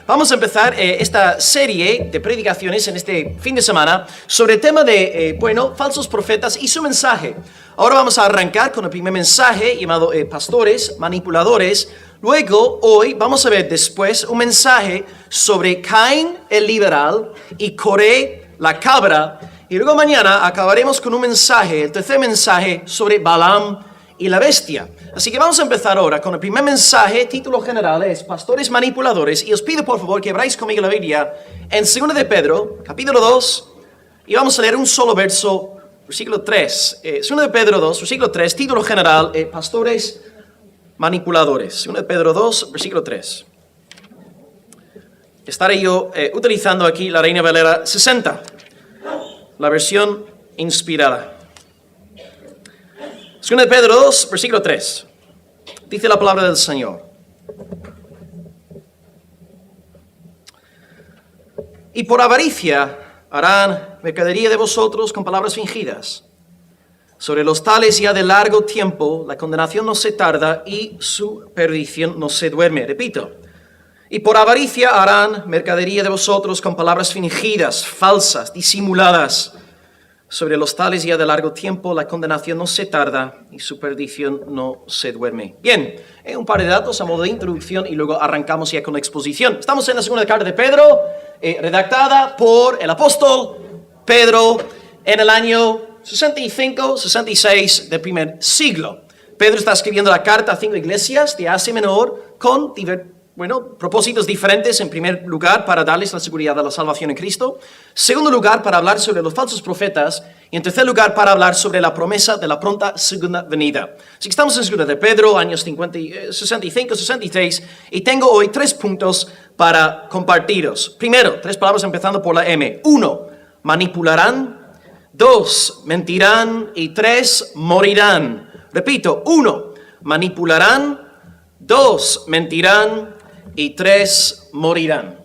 Vamos a empezar esta serie de predicaciones en este fin de semana sobre el tema de, falsos profetas y su mensaje. Ahora vamos a arrancar con el primer mensaje llamado pastores manipuladores. Luego, hoy, vamos a ver después un mensaje sobre Caín el liberal y Coré la cabra. Y luego mañana acabaremos con un mensaje, el tercer mensaje, sobre Balaam y la bestia. Así que vamos a empezar ahora con el primer mensaje. Título general es Pastores Manipuladores. Y os pido por favor que abráis conmigo la Biblia en 2 de Pedro, capítulo 2. Y vamos a leer un solo verso, versículo 3. 2 de Pedro 2, versículo 3, título general, Pastores Manipuladores. 2 de Pedro 2, versículo 3. Estaré yo utilizando aquí la Reina Valera 60, la versión inspirada. 2 de Pedro 2, versículo 3. Dice la palabra del Señor. Y por avaricia harán mercadería de vosotros con palabras fingidas. Sobre los tales ya de largo tiempo la condenación no se tarda y su perdición no se duerme. Repito. Y por avaricia harán mercadería de vosotros con palabras fingidas, falsas, disimuladas. Sobre los tales ya de largo tiempo la condenación no se tarda y su perdición no se duerme. Bien, un par de datos a modo de introducción y luego arrancamos ya con la exposición. Estamos en la segunda carta de Pedro, redactada por el apóstol Pedro en el año 65-66 del primer siglo. Pedro está escribiendo la carta a 5 iglesias de Asia Menor con propósitos diferentes. En primer lugar, para darles la seguridad de la salvación en Cristo. Segundo lugar, para hablar sobre los falsos profetas. Y en tercer lugar, para hablar sobre la promesa de la pronta segunda venida. Así que estamos en 2 de Pedro, años 65-63. Y tengo hoy 3 puntos para compartiros. Primero, 3 palabras empezando por la M. 1, manipularán. 2, mentirán. Y 3, morirán. Repito, 1, manipularán. 2, mentirán. Y 3, morirán.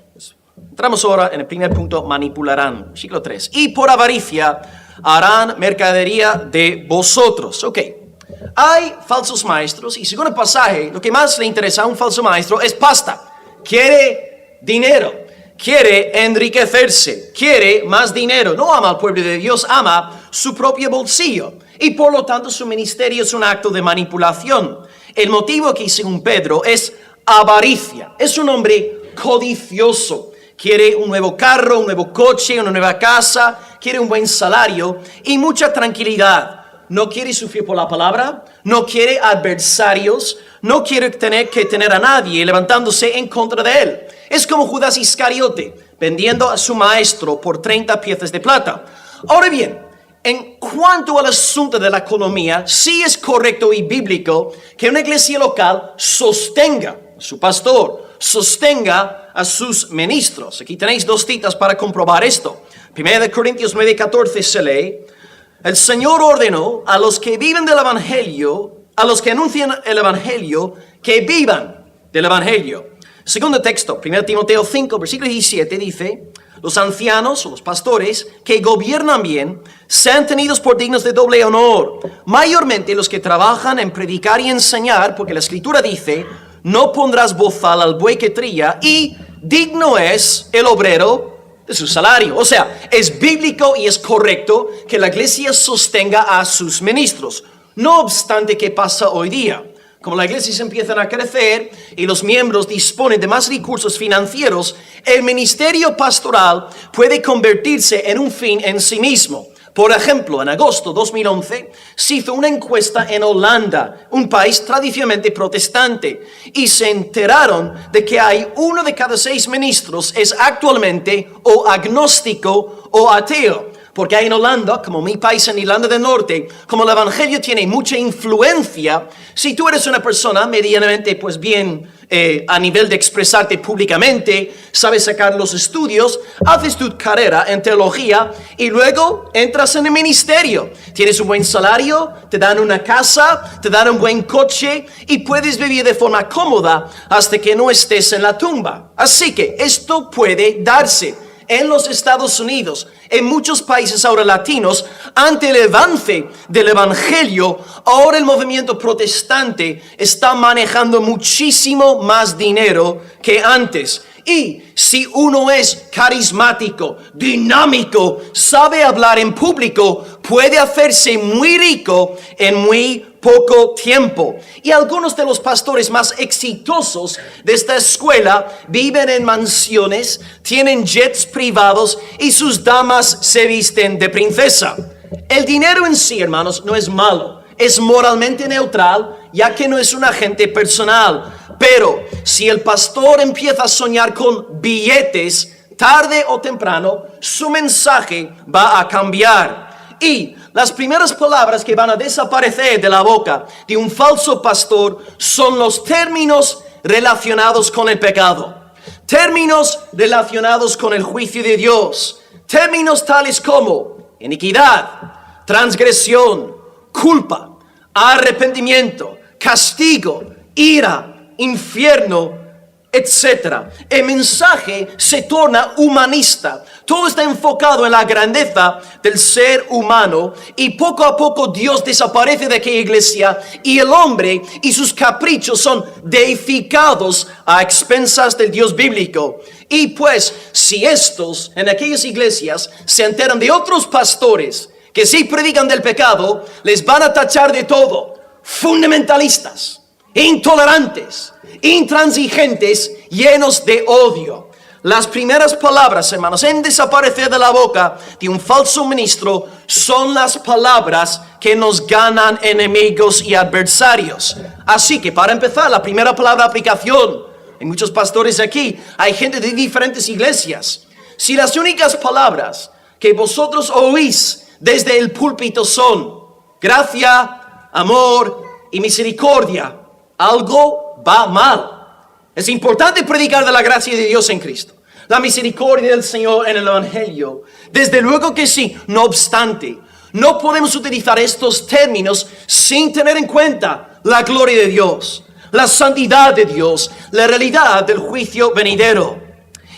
Entramos ahora en el primer punto, manipularán. Versículo 3. Y por avaricia harán mercadería de vosotros. Ok. Hay falsos maestros y según el pasaje, lo que más le interesa a un falso maestro es pasta. Quiere dinero. Quiere enriquecerse. Quiere más dinero. No ama al pueblo de Dios, ama su propio bolsillo. Y por lo tanto su ministerio es un acto de manipulación. El motivo aquí, según Pedro, es avaricia. Es un hombre codicioso. Quiere un nuevo carro, un nuevo coche, una nueva casa. Quiere un buen salario y mucha tranquilidad. No quiere sufrir por la palabra. No quiere adversarios. No quiere tener que tener a nadie levantándose en contra de él. Es como Judas Iscariote vendiendo a su maestro por 30 piezas de plata. Ahora bien, en cuanto al asunto de la economía, sí es correcto y bíblico que una iglesia local sostenga a su pastor, sostenga a sus ministros. Aquí tenéis 2 citas para comprobar esto. 1 Corintios 9:14 se lee: el Señor ordenó a los que viven del Evangelio, a los que anuncian el Evangelio, que vivan del Evangelio. Segundo texto, 1 Timoteo 5, versículo 17 dice: los ancianos o los pastores que gobiernan bien sean tenidos por dignos de doble honor, mayormente los que trabajan en predicar y enseñar, porque la Escritura dice: no pondrás bozal al buey que trilla, y digno es el obrero de su salario. O sea, es bíblico y es correcto que la iglesia sostenga a sus ministros. No obstante, ¿qué pasa hoy día? Como la iglesia se empieza a crecer y los miembros disponen de más recursos financieros, el ministerio pastoral puede convertirse en un fin en sí mismo. Por ejemplo, en agosto de 2011 se hizo una encuesta en Holanda, un país tradicionalmente protestante, y se enteraron de que hay 1 de cada 6 ministros es actualmente o agnóstico o ateo. Porque hay en Holanda, como mi país en Irlanda del Norte, como el Evangelio tiene mucha influencia, si tú eres una persona medianamente bien a nivel de expresarte públicamente, sabes sacar los estudios, haces tu carrera en teología y luego entras en el ministerio. Tienes un buen salario, te dan una casa, te dan un buen coche y puedes vivir de forma cómoda hasta que no estés en la tumba. Así que esto puede darse en los Estados Unidos, en muchos países ahora latinos, ante el avance del Evangelio, ahora el movimiento protestante está manejando muchísimo más dinero que antes. Y si uno es carismático, dinámico, sabe hablar en público, puede hacerse muy rico en muy poco tiempo. Y algunos de los pastores más exitosos de esta escuela viven en mansiones, tienen jets privados y sus damas se visten de princesa. El dinero en sí, hermanos, no es malo. Es moralmente neutral, ya que no es un agente personal. Pero si el pastor empieza a soñar con billetes, tarde o temprano, su mensaje va a cambiar. Y las primeras palabras que van a desaparecer de la boca de un falso pastor son los términos relacionados con el pecado. Términos relacionados con el juicio de Dios. Términos tales como iniquidad, transgresión, culpa, arrepentimiento, castigo, ira, infierno, etc. El mensaje se torna humanista. Todo está enfocado en la grandeza del ser humano y poco a poco Dios desaparece de aquella iglesia y el hombre y sus caprichos son deificados a expensas del Dios bíblico. Y pues, si estos en aquellas iglesias se enteran de otros pastores que sí predican del pecado, les van a tachar de todo: fundamentalistas, intolerantes, intransigentes, llenos de odio. Las primeras palabras, hermanos, en desaparecer de la boca de un falso ministro son las palabras que nos ganan enemigos y adversarios. Así que, para empezar, la primera palabra de aplicación: hay muchos pastores aquí, hay gente de diferentes iglesias. Si las únicas palabras que vosotros oís desde el púlpito son gracia, amor y misericordia, algo va mal. Es importante predicar de la gracia de Dios en Cristo, la misericordia del Señor en el Evangelio. Desde luego que sí. No obstante, no podemos utilizar estos términos sin tener en cuenta la gloria de Dios, la santidad de Dios, la realidad del juicio venidero.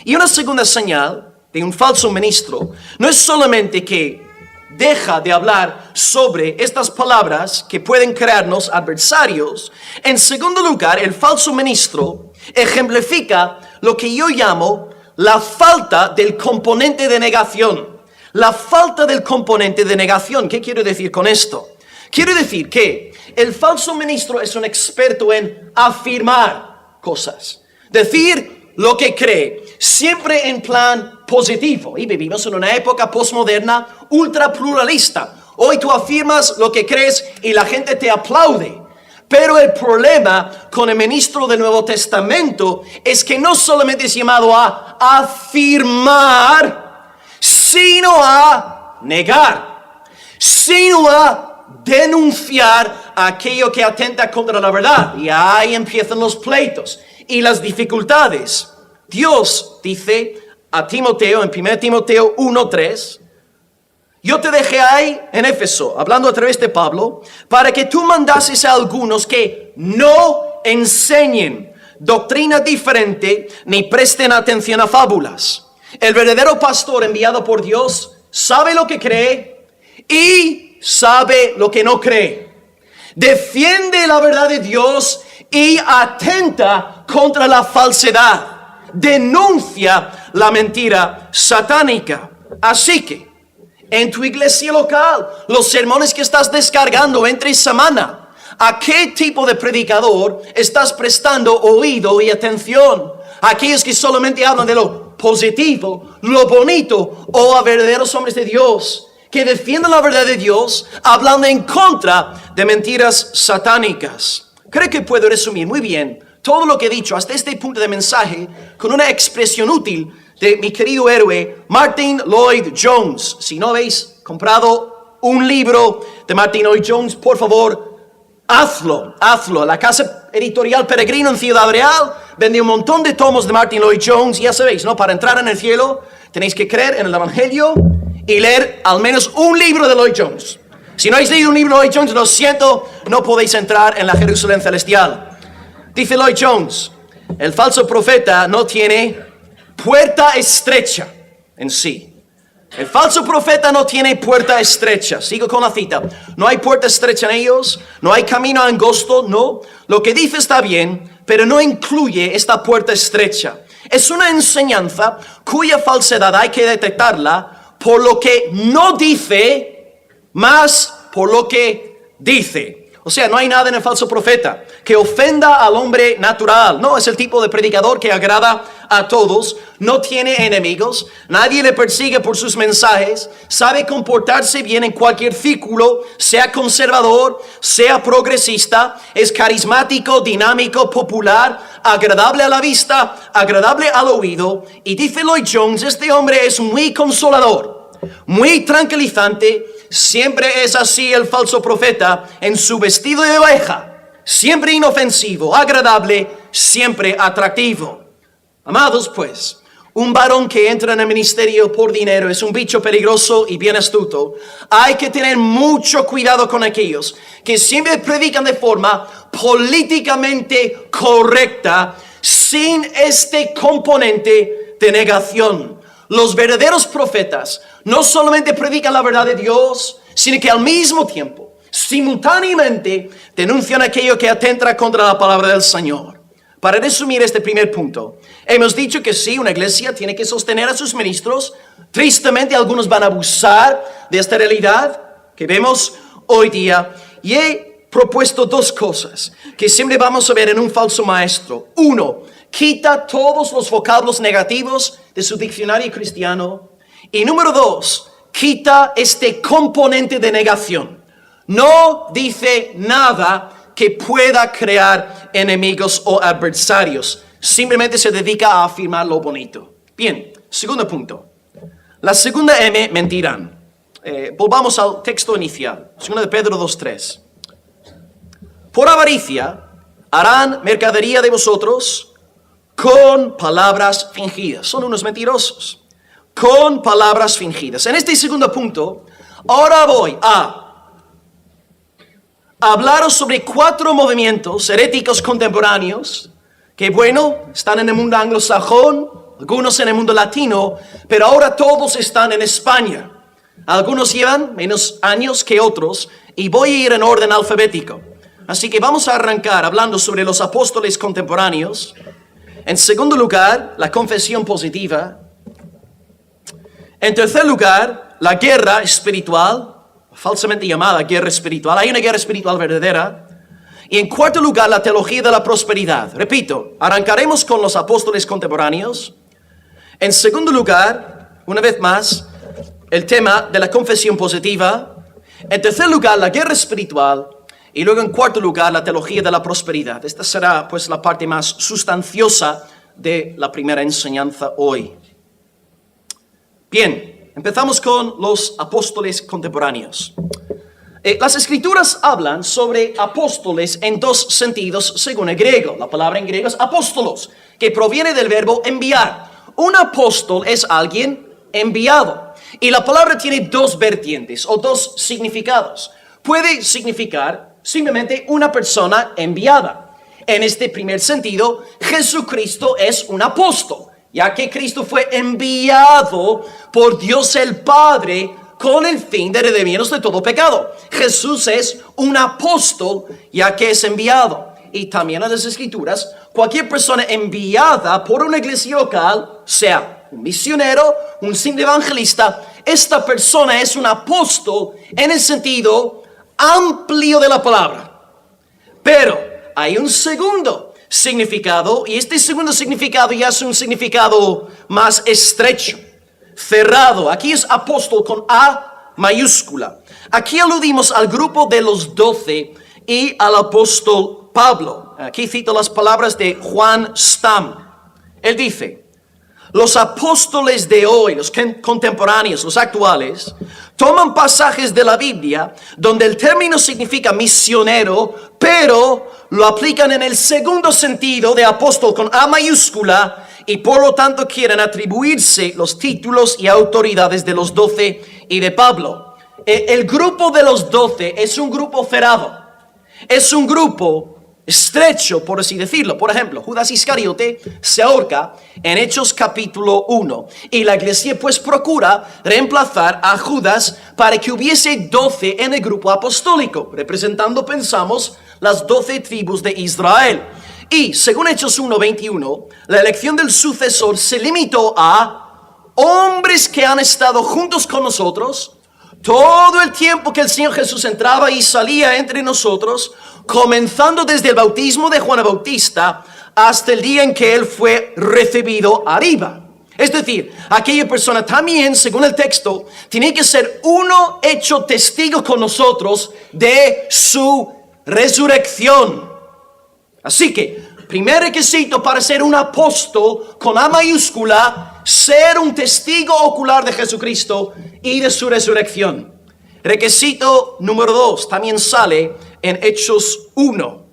Y una segunda señal de un falso ministro no es solamente que deja de hablar sobre estas palabras que pueden crearnos adversarios. En segundo lugar, el falso ministro ejemplifica lo que yo llamo la falta del componente de negación. La falta del componente de negación. ¿Qué quiero decir con esto? Quiero decir que el falso ministro es un experto en afirmar cosas, decir lo que cree, siempre en plan positivo. Y vivimos en una época postmoderna ultra pluralista. Hoy tú afirmas lo que crees y la gente te aplaude. Pero el problema con el ministro del Nuevo Testamento es que no solamente es llamado a afirmar, sino a negar, sino a denunciar aquello que atenta contra la verdad. Y ahí empiezan los pleitos y las dificultades. Dios dice a Timoteo en 1 Timoteo 1:3: yo te dejé ahí en Éfeso, hablando a través de Pablo, para que tú mandases a algunos que no enseñen doctrina diferente ni presten atención a fábulas. El verdadero pastor enviado por Dios sabe lo que cree y sabe lo que no cree. Defiende la verdad de Dios y atenta contra la falsedad. Denuncia la mentira satánica. Así que, en tu iglesia local, los sermones que estás descargando entre semana, ¿a qué tipo de predicador estás prestando oído y atención? Aquellos que solamente hablan de lo positivo, lo bonito, o a verdaderos hombres de Dios que defienden la verdad de Dios, hablando en contra de mentiras satánicas. Creo que puedo resumir muy bien todo lo que he dicho hasta este punto de mensaje con una expresión útil de mi querido héroe Martyn Lloyd-Jones. Si no habéis comprado un libro de Martyn Lloyd-Jones, por favor, hazlo. La casa editorial Peregrino en Ciudad Real vende un montón de tomos de Martyn Lloyd-Jones. Ya sabéis, ¿no? Para entrar en el cielo tenéis que creer en el Evangelio y leer al menos un libro de Lloyd-Jones. Si no habéis leído un libro de Lloyd-Jones, lo siento, no podéis entrar en la Jerusalén celestial. Dice Lloyd-Jones: el falso profeta no tiene puerta estrecha en sí. El falso profeta no tiene puerta estrecha. Sigo con la cita. No hay puerta estrecha en ellos, no hay camino angosto, no. Lo que dice está bien, pero no incluye esta puerta estrecha. Es una enseñanza cuya falsedad hay que detectarla por lo que no dice, más por lo que dice. O sea, no hay nada en el falso profeta que ofenda al hombre natural. No, es el tipo de predicador que agrada a todos, no tiene enemigos, nadie le persigue por sus mensajes, sabe comportarse bien en cualquier círculo, sea conservador, sea progresista, es carismático, dinámico, popular, agradable a la vista, agradable al oído. Y dice Lloyd Jones, este hombre es muy consolador, muy tranquilizante. Siempre es así el falso profeta en su vestido de oveja, siempre inofensivo, agradable, siempre atractivo. Amados, pues, un varón que entra en el ministerio por dinero es un bicho peligroso y bien astuto. Hay que tener mucho cuidado con aquellos que siempre predican de forma políticamente correcta, sin este componente de negación. Los verdaderos profetas no solamente predican la verdad de Dios, sino que al mismo tiempo, simultáneamente, denuncian aquello que atenta contra la palabra del Señor. Para resumir este primer punto, hemos dicho que sí, una iglesia tiene que sostener a sus ministros. Tristemente, algunos van a abusar de esta realidad que vemos hoy día. Y he propuesto dos cosas que siempre vamos a ver en un falso maestro. Uno, quita todos los vocablos negativos de su diccionario cristiano. Y número dos, quita este componente de negación. No dice nada que pueda crear enemigos o adversarios. Simplemente se dedica a afirmar lo bonito. Bien, segundo punto. La segunda M, mentirán. Volvamos al texto inicial. 2 de Pedro 2:3. Por avaricia harán mercadería de vosotros con palabras fingidas. Son unos mentirosos. Con palabras fingidas. En este segundo punto, ahora voy a hablaros sobre 4 movimientos heréticos contemporáneos que, bueno, están en el mundo anglosajón, algunos en el mundo latino, pero ahora todos están en España. Algunos llevan menos años que otros y voy a ir en orden alfabético. Así que vamos a arrancar hablando sobre los apóstoles contemporáneos. En segundo lugar, la confesión positiva. En tercer lugar, la guerra espiritual, falsamente llamada guerra espiritual. Hay una guerra espiritual verdadera. Y en cuarto lugar, la teología de la prosperidad. Repito, arrancaremos con los apóstoles contemporáneos. En segundo lugar, una vez más, el tema de la confesión positiva. En tercer lugar, la guerra espiritual. Y luego en cuarto lugar, la teología de la prosperidad. Esta será pues la parte más sustanciosa de la primera enseñanza hoy. Bien, empezamos con los apóstoles contemporáneos. Las escrituras hablan sobre apóstoles en dos sentidos según el griego. La palabra en griego es apóstolos, que proviene del verbo enviar. Un apóstol es alguien enviado. Y la palabra tiene dos vertientes o dos significados. Puede significar simplemente una persona enviada. En este primer sentido, Jesucristo es un apóstol, ya que Cristo fue enviado por Dios el Padre con el fin de redimirnos de todo pecado. Jesús es un apóstol, ya que es enviado. Y también en las Escrituras, cualquier persona enviada por una iglesia local, sea un misionero, un simple evangelista, esta persona es un apóstol en el sentido amplio de la palabra. Pero hay un segundo significado, y este segundo significado ya es un significado más estrecho, cerrado. Aquí es apóstol con A mayúscula. Aquí aludimos al grupo de los 12 y al apóstol Pablo. Aquí cito las palabras de Juan Stam. Él dice: los apóstoles de hoy, los contemporáneos, los actuales, toman pasajes de la Biblia donde el término significa misionero, pero lo aplican en el segundo sentido de apóstol con A mayúscula y por lo tanto quieren atribuirse los títulos y autoridades de los 12 y de Pablo. El grupo de los 12 es un grupo cerrado, es un grupo estrecho, por así decirlo. Por ejemplo, Judas Iscariote se ahorca en Hechos capítulo 1 y la iglesia pues procura reemplazar a Judas para que hubiese 12 en el grupo apostólico, representando, pensamos, las 12 tribus de Israel. Y según Hechos 1:21, la elección del sucesor se limitó a hombres que han estado juntos con nosotros todo el tiempo que el Señor Jesús entraba y salía entre nosotros, comenzando desde el bautismo de Juan el Bautista hasta el día en que Él fue recibido arriba. Es decir, aquella persona también, según el texto, tiene que ser uno hecho testigo con nosotros de su resurrección. Así que, primer requisito para ser un apóstol con A mayúscula, ser un testigo ocular de Jesucristo y de su resurrección. Requisito número 2 también sale en Hechos 1.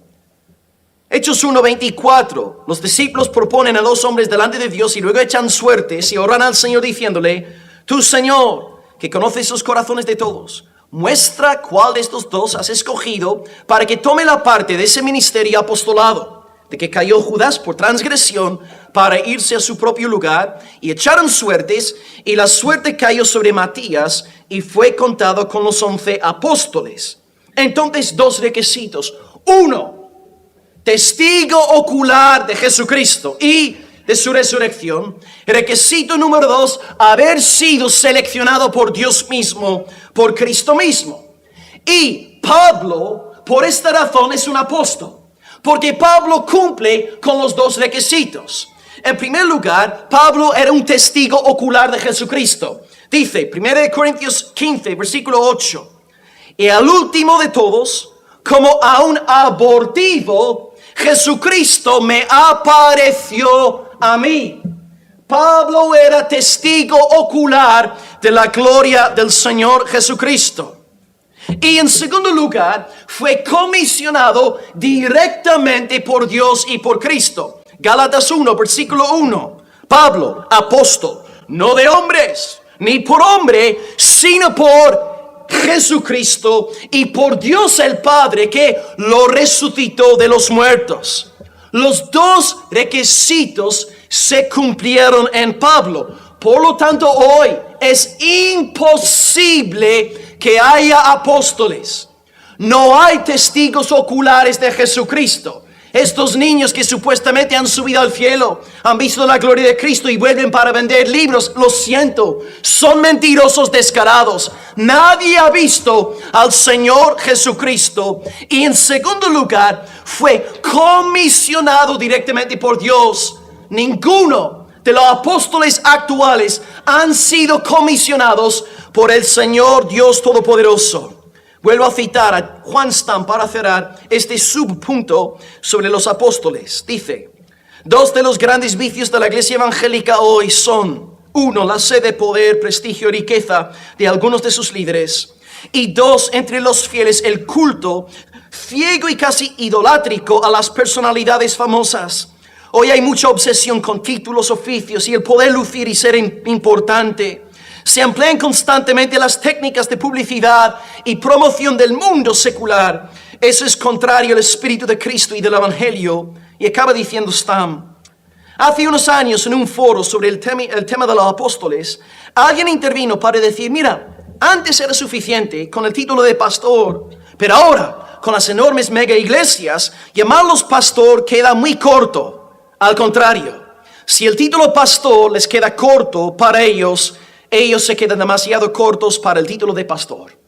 Hechos 1:24, los discípulos proponen a 2 hombres delante de Dios y luego echan suertes y oran al Señor diciéndole: tú, Señor, que conoces los corazones de todos, muestra cuál de estos 2 has escogido para que tome la parte de ese ministerio apostolado, de que cayó Judas por transgresión para irse a su propio lugar, y echaron suertes, y la suerte cayó sobre Matías y fue contado con los 11 apóstoles. Entonces, 2 requisitos. 1, testigo ocular de Jesucristo y de su resurrección. Requisito número 2, haber sido seleccionado por Dios mismo, por Cristo mismo. Y Pablo, por esta razón, es un apóstol, porque Pablo cumple con los 2 requisitos. En primer lugar, Pablo era un testigo ocular de Jesucristo. Dice, 1 Corintios 15, versículo 8, y al último de todos, como a un abortivo, Jesucristo me apareció a mí. Pablo era testigo ocular de la gloria del Señor Jesucristo. Y en segundo lugar, fue comisionado directamente por Dios y por Cristo. Gálatas 1, versículo 1. Pablo, apóstol, no de hombres, ni por hombre, sino por Jesucristo y por Dios el Padre, que lo resucitó de los muertos. Los 2 requisitos se cumplieron en Pablo. Por lo tanto, hoy es imposible que haya apóstoles. No hay testigos oculares de Jesucristo. Estos niños que supuestamente han subido al cielo, han visto la gloria de Cristo y vuelven para vender libros, lo siento, son mentirosos descarados. Nadie ha visto al Señor Jesucristo. Y en segundo lugar, fue comisionado directamente por Dios. Ninguno de los apóstoles actuales han sido comisionados por el Señor Dios Todopoderoso. Vuelvo a citar a Juan Stam para cerrar este subpunto sobre los apóstoles. Dice, 2 de los grandes vicios de la iglesia evangélica hoy son: 1, la sed de poder, prestigio y riqueza de algunos de sus líderes. Y 2, entre los fieles, el culto ciego y casi idolátrico a las personalidades famosas. Hoy hay mucha obsesión con títulos, oficios y el poder lucir y ser importante. Se emplean constantemente las técnicas de publicidad y promoción del mundo secular. Eso es contrario al espíritu de Cristo y del Evangelio. Y acaba diciendo Stam: hace unos años en un foro sobre el tema de los apóstoles, alguien intervino para decir: mira, antes era suficiente con el título de pastor, pero ahora, con las enormes mega iglesias, llamarlos pastor queda muy corto. Al contrario, si el título pastor les queda corto para ellos se quedan demasiado cortos para el título de pastor.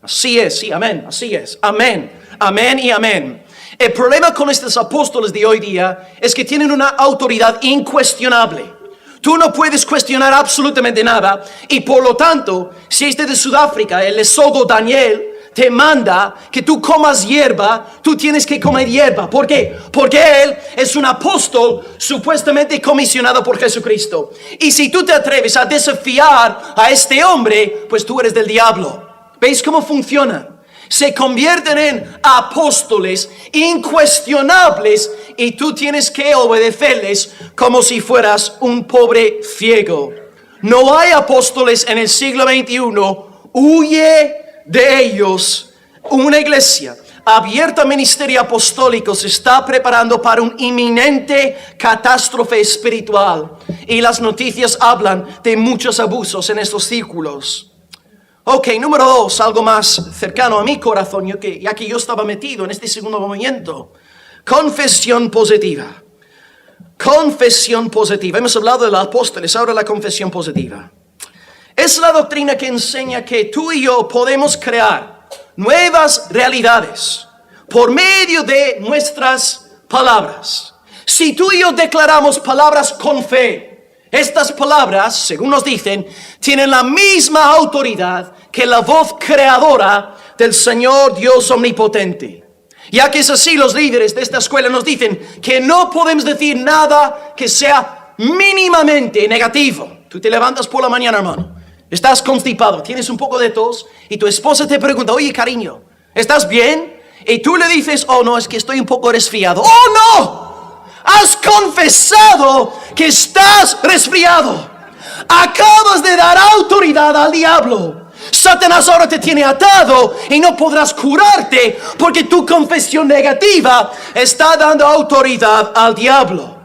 Así es, sí, amén, así es, amén, amén y amén. El problema con estos apóstoles de hoy día es que tienen una autoridad incuestionable. Tú no puedes cuestionar absolutamente nada, y por lo tanto, si este de Sudáfrica, el Lesogo Daniel, te manda que tú comas hierba, tú tienes que comer hierba. ¿Por qué? Porque él es un apóstol supuestamente comisionado por Jesucristo. Y si tú te atreves a desafiar a este hombre, pues tú eres del diablo. ¿Veis cómo funciona? Se convierten en apóstoles incuestionables y tú tienes que obedecerles como si fueras un pobre ciego. No hay apóstoles en el siglo XXI. Huye de ellos. Una iglesia abierta a ministerio apostólico se está preparando para una inminente catástrofe espiritual, y las noticias hablan de muchos abusos en estos círculos. Ok, número 2, algo más cercano a mi corazón, ya que yo estaba metido en este segundo movimiento. Confesión positiva. Confesión positiva. Hemos hablado de los apóstoles, ahora la confesión positiva. Es la doctrina que enseña que tú y yo podemos crear nuevas realidades por medio de nuestras palabras. Si tú y yo declaramos palabras con fe, estas palabras, según nos dicen, tienen la misma autoridad que la voz creadora del Señor Dios omnipotente. Ya que es así, los líderes de esta escuela nos dicen que no podemos decir nada que sea mínimamente negativo. Tú te levantas por la mañana, hermano, estás constipado, tienes un poco de tos y tu esposa te pregunta, oye, cariño, ¿estás bien? Y tú le dices, oh no, es que estoy un poco resfriado. ¡Oh no! Has confesado que estás resfriado. Acabas de dar autoridad al diablo. Satanás ahora te tiene atado y no podrás curarte porque tu confesión negativa está dando autoridad al diablo.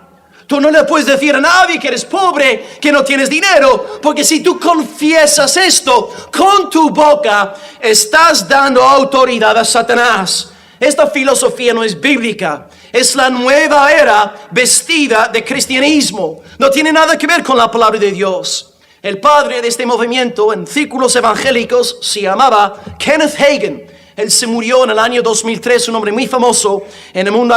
Tú no le puedes decir a nadie que eres pobre, que no tienes dinero, porque si tú confiesas esto con tu boca, estás dando autoridad a Satanás. Esta filosofía no es bíblica, es la nueva era vestida de cristianismo. No tiene nada que ver con la palabra de Dios. El padre de este movimiento en círculos evangélicos se llamaba Kenneth Hagin. Él se murió en el año 2003, un hombre muy famoso en el mundo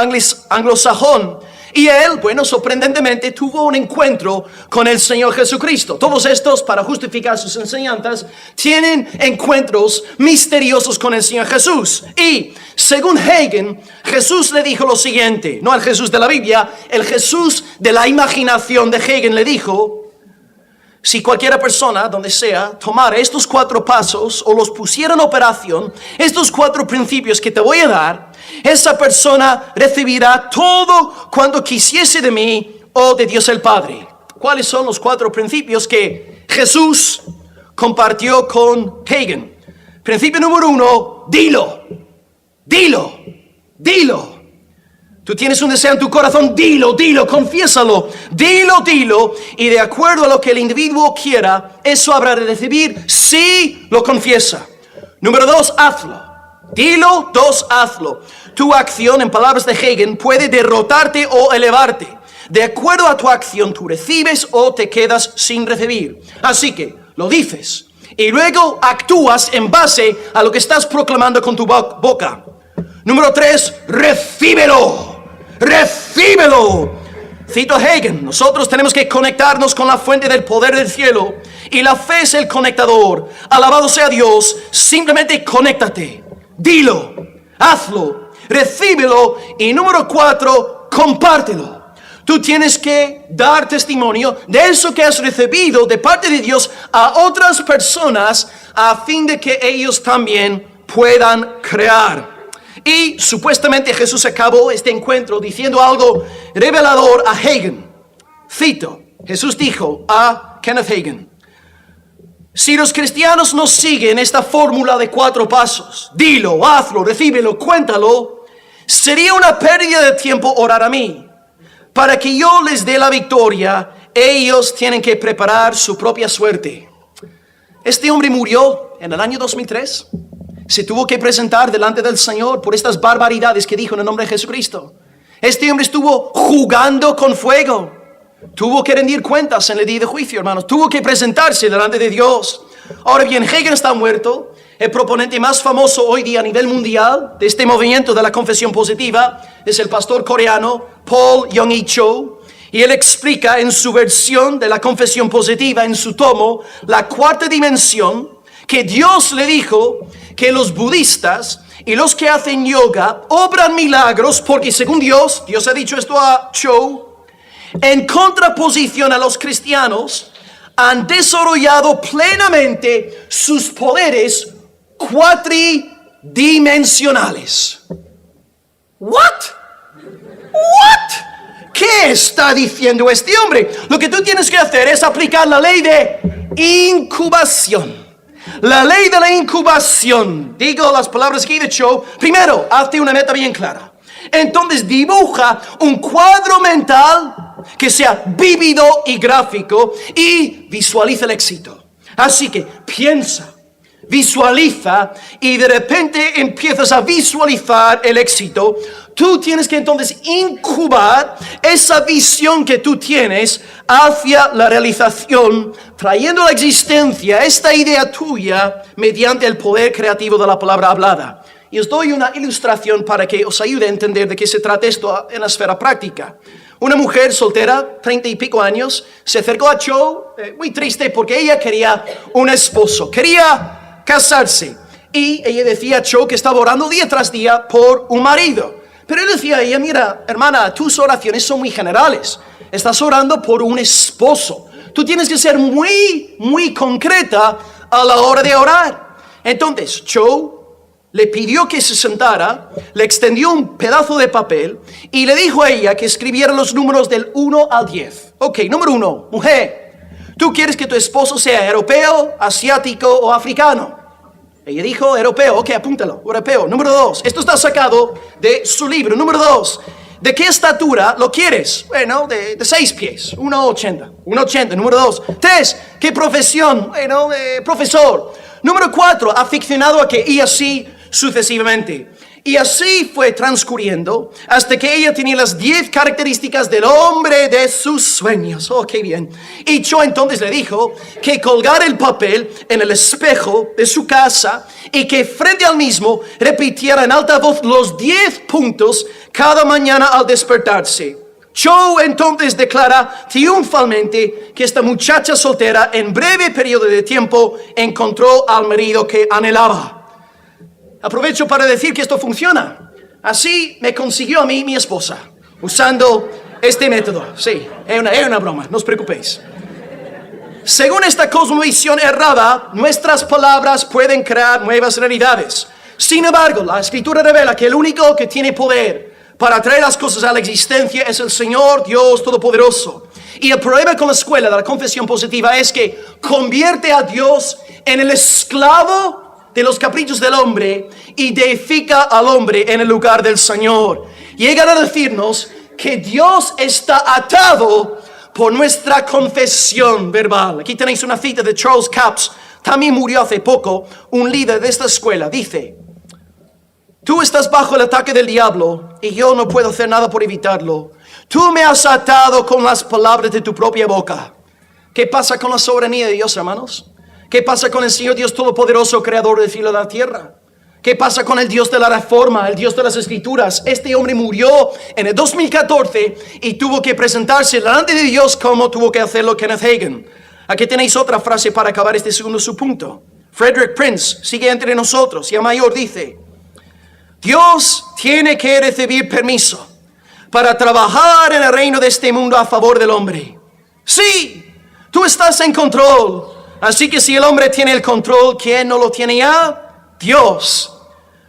anglosajón. Y él, bueno, sorprendentemente tuvo un encuentro con el Señor Jesucristo. Todos estos, para justificar sus enseñanzas, tienen encuentros misteriosos con el Señor Jesús. Y según Hagin, Jesús le dijo lo siguiente, no el Jesús de la Biblia, el Jesús de la imaginación de Hagin le dijo: si cualquiera persona, donde sea, tomara estos 4 pasos o los pusiera en operación, estos 4 principios que te voy a dar, esa persona recibirá todo cuanto quisiese de mí o de Dios el Padre. ¿Cuáles son los 4 principios que Jesús compartió con Hagin? Principio número 1, dilo, dilo, dilo. Tú tienes un deseo en tu corazón, dilo, confiésalo, dilo, y de acuerdo a lo que el individuo quiera, eso habrá de recibir si lo confiesa. Número 2, hazlo. Dilo, 2, hazlo. Tu acción, en palabras de Hagin, puede derrotarte o elevarte. De acuerdo a tu acción, tú recibes o te quedas sin recibir. Así que, lo dices, y luego actúas en base a lo que estás proclamando con tu boca. Número 3, recíbelo. Recíbelo. Cito a Hagin: nosotros tenemos que conectarnos con la fuente del poder del cielo y la fe es el conectador. Alabado sea Dios. Simplemente conéctate, dilo, hazlo, recíbelo y número 4, compártelo. Tú tienes que dar testimonio de eso que has recibido de parte de Dios a otras personas a fin de que ellos también puedan crear. Y supuestamente Jesús acabó este encuentro diciendo algo revelador a Hagin. Cito, Jesús dijo a Kenneth Hagin: si los cristianos no siguen esta fórmula de 4 pasos, dilo, hazlo, recíbelo, cuéntalo, sería una pérdida de tiempo orar a mí. Para que yo les dé la victoria, ellos tienen que preparar su propia suerte. Este hombre murió en el año 2003. Se tuvo que presentar delante del Señor por estas barbaridades que dijo en el nombre de Jesucristo. Este hombre estuvo jugando con fuego. Tuvo que rendir cuentas en el día de juicio, hermanos. Tuvo que presentarse delante de Dios. Ahora bien, Hagin está muerto. El proponente más famoso hoy día a nivel mundial de este movimiento de la confesión positiva es el pastor coreano Paul Yong-hee Cho. Y él explica en su versión de la confesión positiva, en su tomo, la 4ª dimensión, que Dios le dijo que los budistas y los que hacen yoga obran milagros porque según Dios ha dicho esto a Cho, en contraposición a los cristianos, han desarrollado plenamente sus poderes cuatridimensionales. ¿What? ¿Qué está diciendo este hombre? Lo que tú tienes que hacer es aplicar la ley de incubación. La ley de la incubación. Digo las palabras que he dicho. Primero, hazte una meta bien clara. Entonces dibuja un cuadro mental que sea vívido y gráfico y visualiza el éxito. Así que piensa, visualiza y de repente empiezas a visualizar el éxito. Tú tienes que entonces incubar esa visión que tú tienes hacia la realización, trayendo a la existencia esta idea tuya mediante el poder creativo de la palabra hablada. Y os doy una ilustración para que os ayude a entender de qué se trata esto en la esfera práctica. Una mujer soltera, 30 y pico años, se acercó a Joe, muy triste porque ella quería un esposo, quería casarse. Y ella decía a Joe que estaba orando día tras día por un marido. Pero él decía a ella, mira, hermana, tus oraciones son muy generales. Estás orando por un esposo. Tú tienes que ser muy, muy concreta a la hora de orar. Entonces, Joe le pidió que se sentara, le extendió un pedazo de papel y le dijo a ella que escribiera los números del 1 al 10. Ok, número 1, mujer, ¿tú quieres que tu esposo sea europeo, asiático o africano? Ella dijo, europeo, ok, apúntalo, europeo. Número 2, esto está sacado de su libro. Número 2, ¿de qué estatura lo quieres? Bueno, de 6 pies, 1,80. 1,80, número 2. 3, ¿qué profesión? Bueno, profesor. Número 4, aficionado a que, y así sucesivamente. Y así fue transcurriendo hasta que ella tenía las 10 características del hombre de sus sueños. Oh, qué bien. Y Joe entonces le dijo que colgara el papel en el espejo de su casa y que frente al mismo repitiera en alta voz los 10 puntos cada mañana al despertarse. Joe entonces declara triunfalmente que esta muchacha soltera en breve periodo de tiempo encontró al marido que anhelaba. Aprovecho para decir que esto funciona. Así me consiguió a mí mi esposa, usando este método. Sí, es una broma, no os preocupéis. Según esta cosmovisión errada, nuestras palabras pueden crear nuevas realidades. Sin embargo, la Escritura revela que el único que tiene poder para traer las cosas a la existencia es el Señor Dios Todopoderoso. Y el problema con la escuela de la confesión positiva es que convierte a Dios en el esclavo de los caprichos del hombre y deifica al hombre en el lugar del Señor. Llegan a decirnos que Dios está atado por nuestra confesión verbal. Aquí tenéis una cita de Charles Capps, también murió hace poco, un líder de esta escuela. Dice, tú estás bajo el ataque del diablo y yo no puedo hacer nada por evitarlo. Tú me has atado con las palabras de tu propia boca. ¿Qué pasa con la soberanía de Dios, hermanos? ¿Qué pasa con el Señor Dios Todopoderoso, creador del cielo y de la tierra? ¿Qué pasa con el Dios de la Reforma, el Dios de las Escrituras? Este hombre murió en el 2014 y tuvo que presentarse delante de Dios como tuvo que hacerlo Kenneth Hagin. Aquí tenéis otra frase para acabar este segundo subpunto. Frederick Prince sigue entre nosotros y a mayor dice, Dios tiene que recibir permiso para trabajar en el reino de este mundo a favor del hombre. Sí, tú estás en control. Así que si el hombre tiene el control, ¿quién no lo tiene ya? Dios.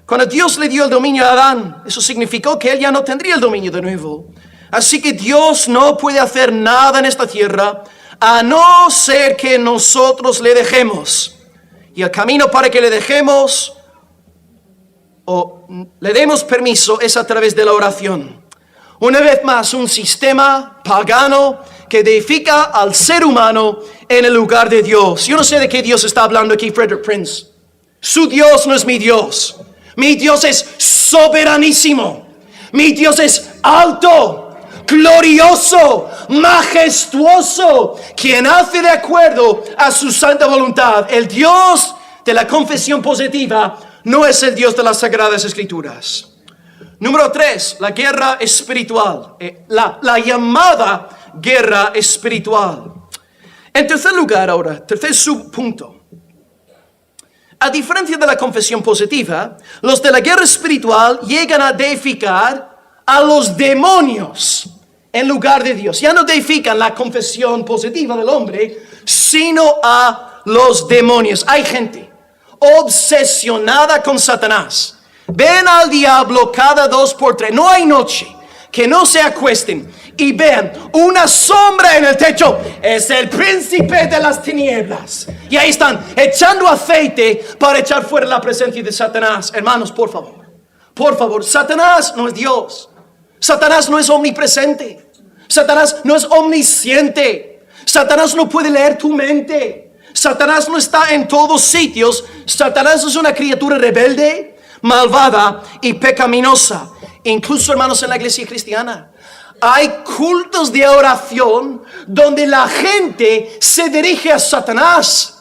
Cuando Dios le dio el dominio a Adán, eso significó que él ya no tendría el dominio de nuevo. Así que Dios no puede hacer nada en esta tierra a no ser que nosotros le dejemos. Y el camino para que le dejemos o le demos permiso es a través de la oración. Una vez más, un sistema pagano que deifica al ser humano en el lugar de Dios. Yo no sé de qué Dios está hablando aquí Frederick Prince. Su Dios no es mi Dios. Mi Dios es soberanísimo. Mi Dios es alto, glorioso, majestuoso, quien hace de acuerdo a su santa voluntad. El Dios de la confesión positiva no es el Dios de las Sagradas Escrituras. Número 3, la guerra espiritual. La llamada guerra espiritual. En tercer lugar ahora, tercer subpunto. A diferencia de la confesión positiva, los de la guerra espiritual llegan a deificar a los demonios en lugar de Dios. Ya no deifican la confesión positiva del hombre, sino a los demonios. Hay gente obsesionada con Satanás. Ven al diablo cada 2 por 3. No hay noche que no se acuesten y vean una sombra en el techo. Es el príncipe de las tinieblas. Y ahí están echando aceite para echar fuera la presencia de Satanás. Hermanos, por favor, Satanás no es Dios. Satanás no es omnipresente. Satanás no es omnisciente. Satanás no puede leer tu mente. Satanás no está en todos sitios. Satanás es una criatura rebelde, malvada y pecaminosa. incluso hermanos en la iglesia cristiana, hay cultos de oración donde la gente se dirige a Satanás.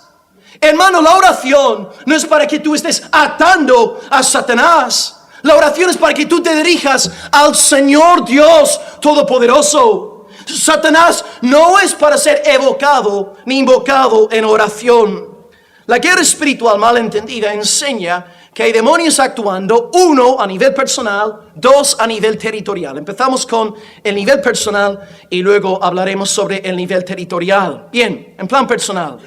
Hermano, la oración no es para que tú estés atando a Satanás. La oración es para que tú te dirijas al Señor Dios Todopoderoso. Satanás no es para ser evocado ni invocado en oración. La guerra espiritual mal entendida enseña que hay demonios actuando, uno, a nivel personal, dos, a nivel territorial. Empezamos con el nivel personal y luego hablaremos sobre el nivel territorial. Bien, en plan personal.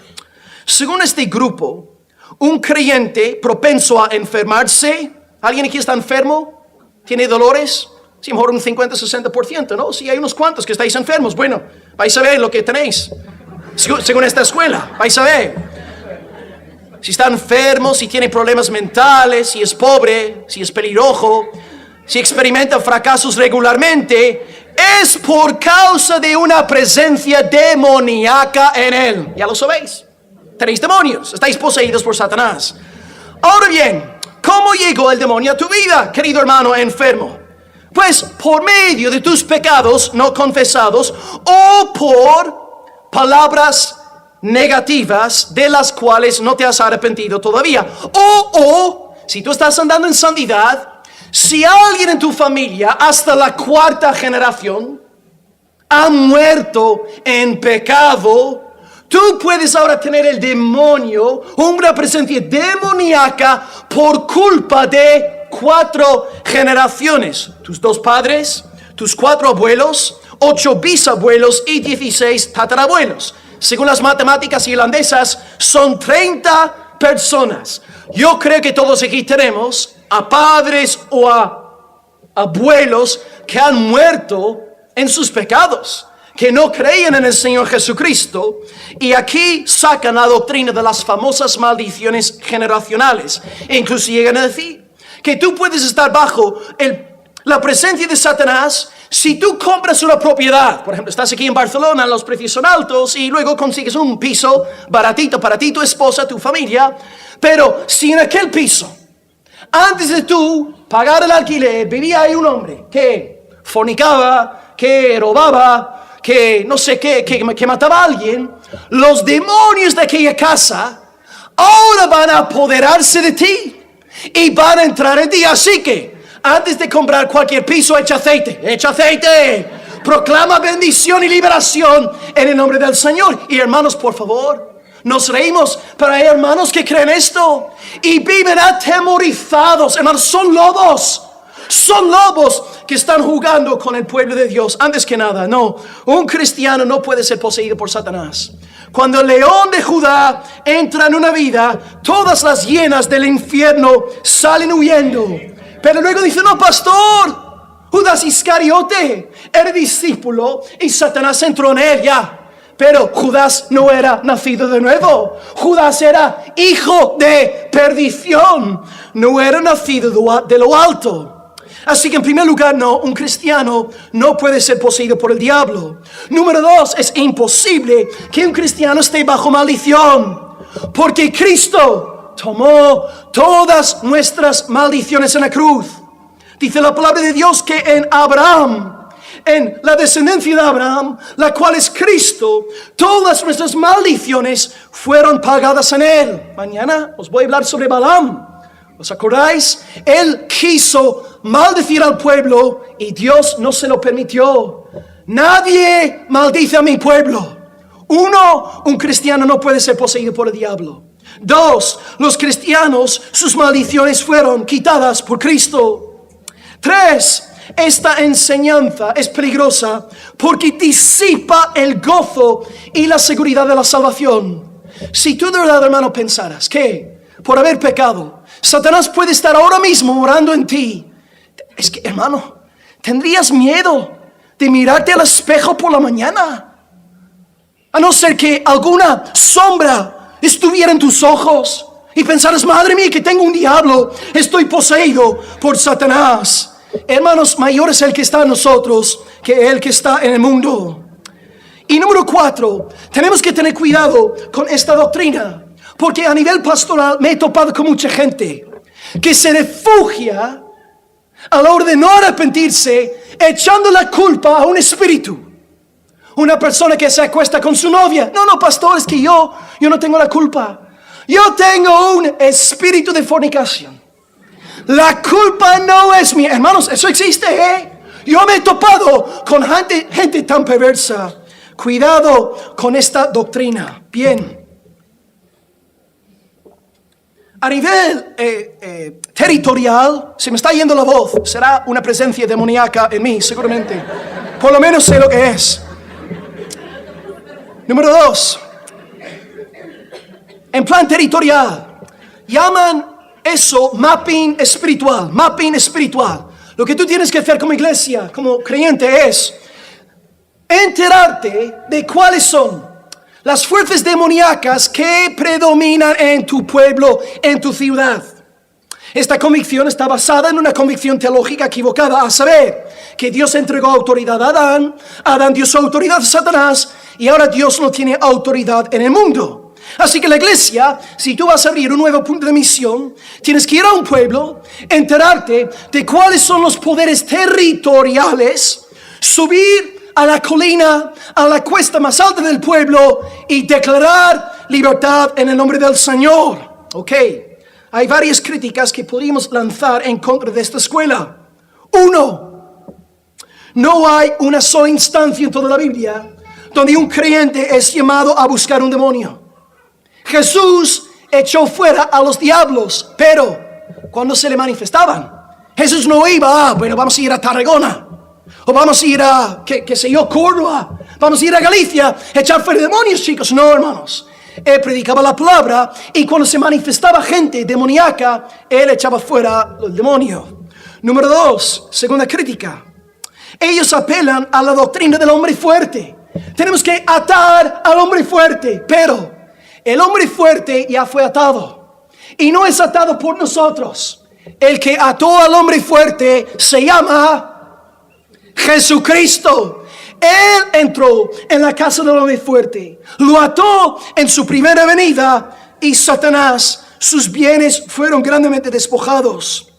Según este grupo, un creyente propenso a enfermarse, ¿alguien aquí está enfermo? ¿Tiene dolores? Sí, mejor un 50-60%, ¿no? Sí, hay unos cuantos que estáis enfermos. Bueno, vais a ver lo que tenéis. Según esta escuela, vais a ver. Si está enfermo, si tiene problemas mentales, si es pobre, si es pelirrojo, si experimenta fracasos regularmente, es por causa de una presencia demoníaca en él. Ya lo sabéis. Tenéis demonios, estáis poseídos por Satanás. Ahora bien, ¿cómo llegó el demonio a tu vida, querido hermano enfermo? Pues por medio de tus pecados no confesados o por palabras negativas de las cuales no te has arrepentido todavía. O si tú estás andando en santidad, si alguien en tu familia hasta la 4ª generación ha muerto en pecado, tú puedes ahora tener el demonio, una presencia demoníaca por culpa de 4 generaciones. Tus 2 padres, tus 4 abuelos, 8 bisabuelos y 16 tatarabuelos. Según las matemáticas irlandesas, son 30 personas. Yo creo que todos aquí tenemos a padres o a abuelos que han muerto en sus pecados, que no creían en el Señor Jesucristo, y aquí sacan la doctrina de las famosas maldiciones generacionales. E incluso llegan a decir que tú puedes estar bajo la presencia de Satanás si tú compras una propiedad. Por ejemplo, estás aquí en Barcelona, los precios son altos, y luego consigues un piso baratito para ti, tu esposa, tu familia. Pero si en aquel piso, antes de tú pagar el alquiler, vivía ahí un hombre que fornicaba, que robaba, que no sé qué, que mataba a alguien, los demonios de aquella casa ahora van a apoderarse de ti y van a entrar en ti. Así que antes de comprar cualquier piso, echa aceite, proclama bendición y liberación en el nombre del Señor. Y hermanos, por favor, nos reímos, pero hay hermanos que creen esto y viven atemorizados. Hermanos, son lobos que están jugando con el pueblo de Dios. Antes que nada, no, un cristiano no puede ser poseído por Satanás. Cuando el león de Judá entra en una vida, todas las hienas del infierno salen huyendo. Pero luego dice, no, pastor, Judas Iscariote era discípulo y Satanás entró en él ya. Pero Judas no era nacido de nuevo. Judas era hijo de perdición. No era nacido de lo alto. Así que en primer lugar, no, un cristiano no puede ser poseído por el diablo. Número 2, es imposible que un cristiano esté bajo maldición, porque Cristo tomó todas nuestras maldiciones en la cruz. Dice la palabra de Dios que en Abraham, en la descendencia de Abraham, la cual es Cristo, todas nuestras maldiciones fueron pagadas en él. Mañana os voy a hablar sobre Balaam. ¿Os acordáis? Él quiso maldecir al pueblo y Dios no se lo permitió. Nadie maldice a mi pueblo. 1, un cristiano no puede ser poseído por el diablo. 2, los cristianos, sus maldiciones fueron quitadas por Cristo. 3, esta enseñanza es peligrosa porque disipa el gozo y la seguridad de la salvación. Si tú de verdad, hermano, pensaras que por haber pecado, Satanás puede estar ahora mismo orando en ti, es que, hermano, tendrías miedo de mirarte al espejo por la mañana, a no ser que alguna sombra estuviera en tus ojos y pensaras, madre mía, que tengo un diablo, estoy poseído por Satanás. Hermanos, mayor es el que está en nosotros que el que está en el mundo. Y número 4, tenemos que tener cuidado con esta doctrina, porque a nivel pastoral me he topado con mucha gente que se refugia a la hora de no arrepentirse, echando la culpa a un espíritu. Una persona que se acuesta con su novia. No, pastor, es que yo no tengo la culpa. Yo tengo un espíritu de fornicación. La culpa no es mía. Hermanos, eso existe, ¿eh? Yo me he topado con gente tan perversa. Cuidado con esta doctrina. Bien. A nivel territorial, se me está yendo la voz. Será una presencia demoníaca en mí, seguramente. Por lo menos sé lo que es. Número 2. En plan territorial, llaman eso mapping espiritual. Mapping espiritual. Lo que tú tienes que hacer como iglesia, como creyente, es enterarte de cuáles son las fuerzas demoníacas que predominan en tu pueblo, en tu ciudad. Esta convicción está basada en una convicción teológica equivocada, a saber, que Dios entregó autoridad a Adán, Adán dio su autoridad a Satanás, y ahora Dios no tiene autoridad en el mundo. Así que la iglesia, si tú vas a abrir un nuevo punto de misión, tienes que ir a un pueblo, enterarte de cuáles son los poderes territoriales, subir a la colina, a la cuesta más alta del pueblo y declarar libertad en el nombre del Señor. Ok, hay varias críticas que podríamos lanzar en contra de esta escuela. 1, no hay una sola instancia en toda la Biblia donde un creyente es llamado a buscar un demonio. Jesús echó fuera a los diablos, pero cuando se le manifestaban, Jesús no iba bueno, vamos a ir a Tarragona, o vamos a ir a, qué sé yo, Córdoba, vamos a ir a Galicia, echar fuera demonios, chicos. No, hermanos. Él predicaba la palabra y cuando se manifestaba gente demoníaca, él echaba fuera el demonio. Número 2, segunda crítica. Ellos apelan a la doctrina del hombre fuerte. Tenemos que atar al hombre fuerte, pero el hombre fuerte ya fue atado y no es atado por nosotros. El que ató al hombre fuerte se llama Jesucristo. Él entró en la casa del hombre fuerte, lo ató en su primera venida y Satanás, sus bienes fueron grandemente despojados.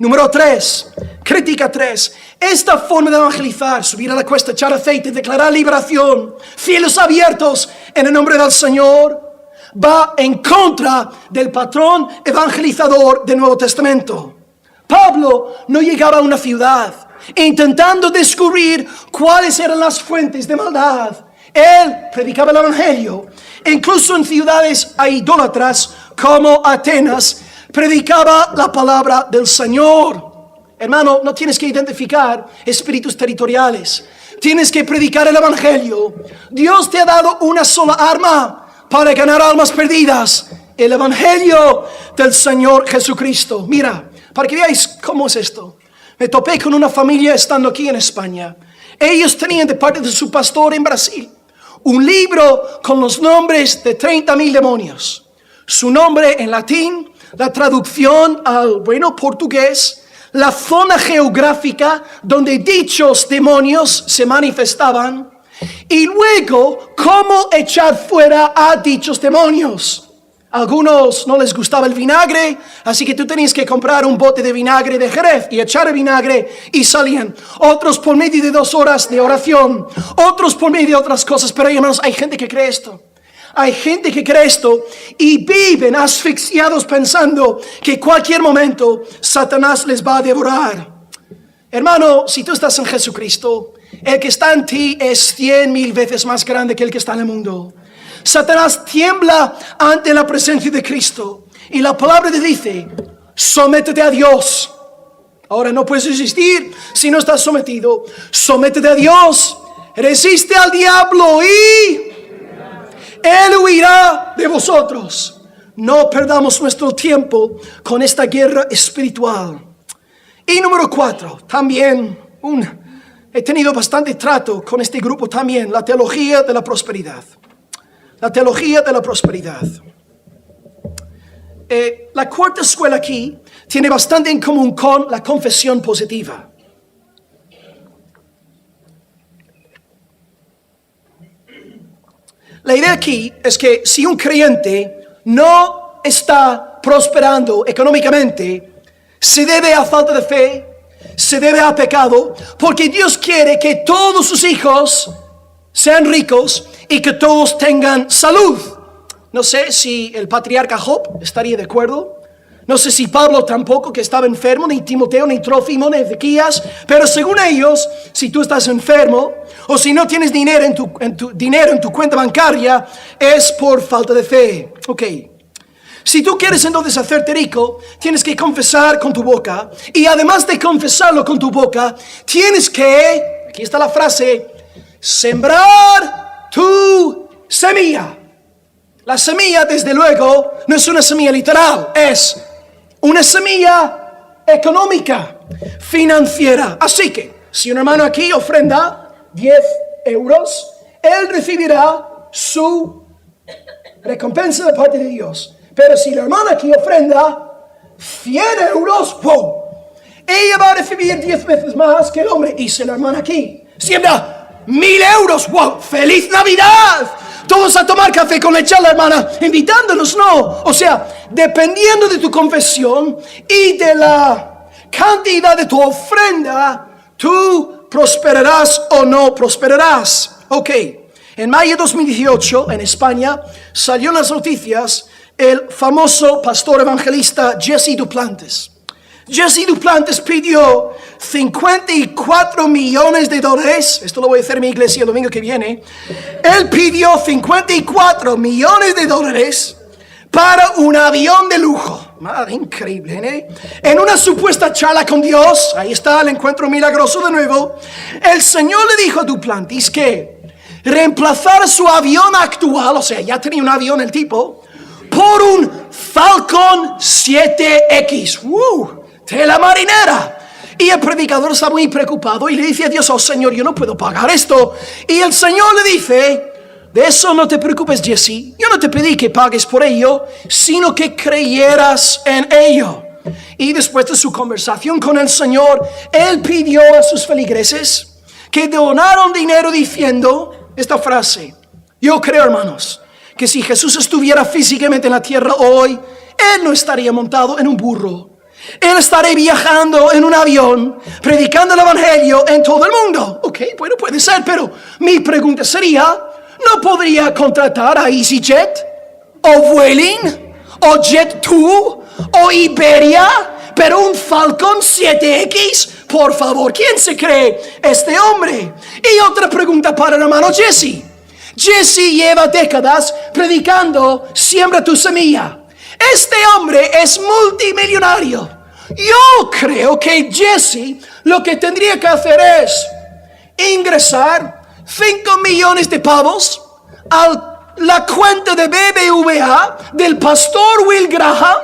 Número 3, crítica 3. Esta forma de evangelizar, subir a la cuesta, echar aceite, declarar liberación, cielos abiertos en el nombre del Señor, va en contra del patrón evangelizador del Nuevo Testamento. Pablo no llegaba a una ciudad intentando descubrir cuáles eran las fuentes de maldad. Él predicaba el evangelio. Incluso en ciudades idólatras como Atenas, predicaba la palabra del Señor. Hermano, no tienes que identificar espíritus territoriales. Tienes que predicar el evangelio. Dios te ha dado una sola arma para ganar almas perdidas: el evangelio del Señor Jesucristo. Mira, para que veáis cómo es esto. Me topé con una familia estando aquí en España. Ellos tenían de parte de su pastor en Brasil un libro con los nombres de 30,000 demonios. Su nombre en latín, la traducción al portugués, la zona geográfica donde dichos demonios se manifestaban y luego cómo echar fuera a dichos demonios. Algunos no les gustaba el vinagre, así que tú tenías que comprar un bote de vinagre de Jerez y echar el vinagre y salían. Otros por medio de 2 horas de oración, otros por medio de otras cosas. Pero hermanos, hay gente que cree esto. Hay gente que cree esto y viven asfixiados pensando que cualquier momento Satanás les va a devorar. Hermano, si tú estás en Jesucristo, el que está en ti es 100,000 veces más grande que el que está en el mundo. Satanás tiembla ante la presencia de Cristo y la palabra te dice: sométete a Dios. Ahora no puedes resistir si no estás sometido. Sométete a Dios, resiste al diablo y Él huirá de vosotros. No perdamos nuestro tiempo con esta guerra espiritual. Y número 4, también he tenido bastante trato con este grupo también, la teología de la prosperidad. La teología de la prosperidad. La cuarta escuela aquí tiene bastante en común con la confesión positiva. La idea aquí es que si un creyente no está prosperando económicamente, se debe a falta de fe, se debe a pecado, porque Dios quiere que todos sus hijos sean ricos y que todos tengan salud. No sé si el patriarca Job estaría de acuerdo. No sé si Pablo tampoco, que estaba enfermo, ni Timoteo, ni Trófimo, ni Ezequías. Pero según ellos, si tú estás enfermo o si no tienes dinero en tu cuenta bancaria, es por falta de fe. Ok. Si tú quieres entonces hacerte rico, tienes que confesar con tu boca. Y además de confesarlo con tu boca, tienes que, aquí está la frase, sembrar tu semilla. La semilla, desde luego, no es una semilla literal, es una semilla económica, financiera. Así que, si un hermano aquí ofrenda 10 euros, él recibirá su recompensa de parte de Dios. Pero si la hermana aquí ofrenda 100 euros, ¡wow!, ella va a recibir 10 veces más que el hombre. Y si la hermana aquí siembra 1000 euros, ¡wow!, ¡feliz Navidad! Todos a tomar café con leche a la hermana, invitándonos, ¿no? O sea, dependiendo de tu confesión y de la cantidad de tu ofrenda, tú prosperarás o no prosperarás. Ok, en mayo de 2018, en España, salió en las noticias el famoso pastor evangelista Jesse Duplantis. Jesse Duplantis pidió 54 millones de dólares. Esto lo voy a hacer en mi iglesia el domingo que viene. Él pidió 54 millones de dólares para un avión de lujo. Madre, increíble, ¿eh? En una supuesta charla con Dios, ahí está el encuentro milagroso de nuevo, el Señor le dijo a Duplantis que reemplazara su avión actual, o sea, ya tenía un avión el tipo, por un Falcon 7X. De la marinera. Y el predicador está muy preocupado y le dice a Dios: oh Señor, yo no puedo pagar esto. Y el Señor le dice: de eso no te preocupes, Jesse. Yo no te pedí que pagues por ello, sino que creyeras en ello. Y después de su conversación con el Señor, él pidió a sus feligreses que donaron dinero diciendo esta frase: yo creo, hermanos, que si Jesús estuviera físicamente en la tierra hoy, él no estaría montado en un burro. Él estaría viajando en un avión, predicando el evangelio en todo el mundo. Ok, bueno, puede ser, pero mi pregunta sería: ¿no podría contratar a EasyJet, o Vueling, o Jet2, o Iberia, pero un Falcon 7X? Por favor, ¿quién se cree este hombre? Y otra pregunta para el hermano Jesse. Jesse lleva décadas predicando: siembra tu semilla. Este hombre es multimillonario. Yo creo que Jesse lo que tendría que hacer es ingresar 5 millones de pavos a la cuenta de BBVA del pastor Will Graham,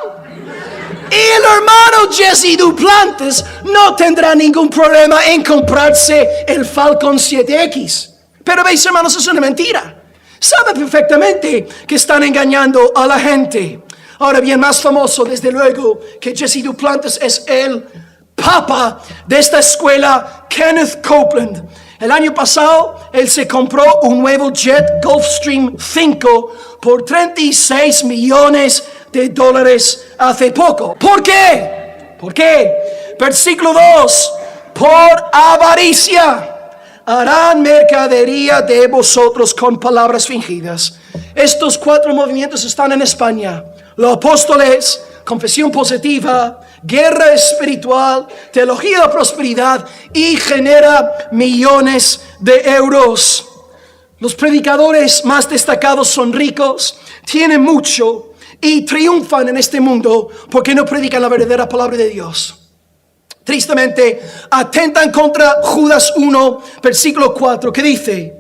y el hermano Jesse Duplantis no tendrá ningún problema en comprarse el Falcon 7X. Pero veis, hermanos, es una mentira. Sabe perfectamente que están engañando a la gente. Ahora bien, más famoso, desde luego, que Jesse Duplantis es el papa de esta escuela, Kenneth Copeland. El año pasado, él se compró un nuevo jet Gulfstream 5 por 36 millones de dólares hace poco. ¿Por qué? ¿Por qué? Versículo 2. Por avaricia harán mercadería de vosotros con palabras fingidas. Estos 4 movimientos están en España: los apóstoles, confesión positiva, guerra espiritual, teología de la prosperidad, y genera millones de euros. Los predicadores más destacados son ricos, tienen mucho y triunfan en este mundo porque no predican la verdadera palabra de Dios. Tristemente, atentan contra Judas 1, versículo 4, que dice: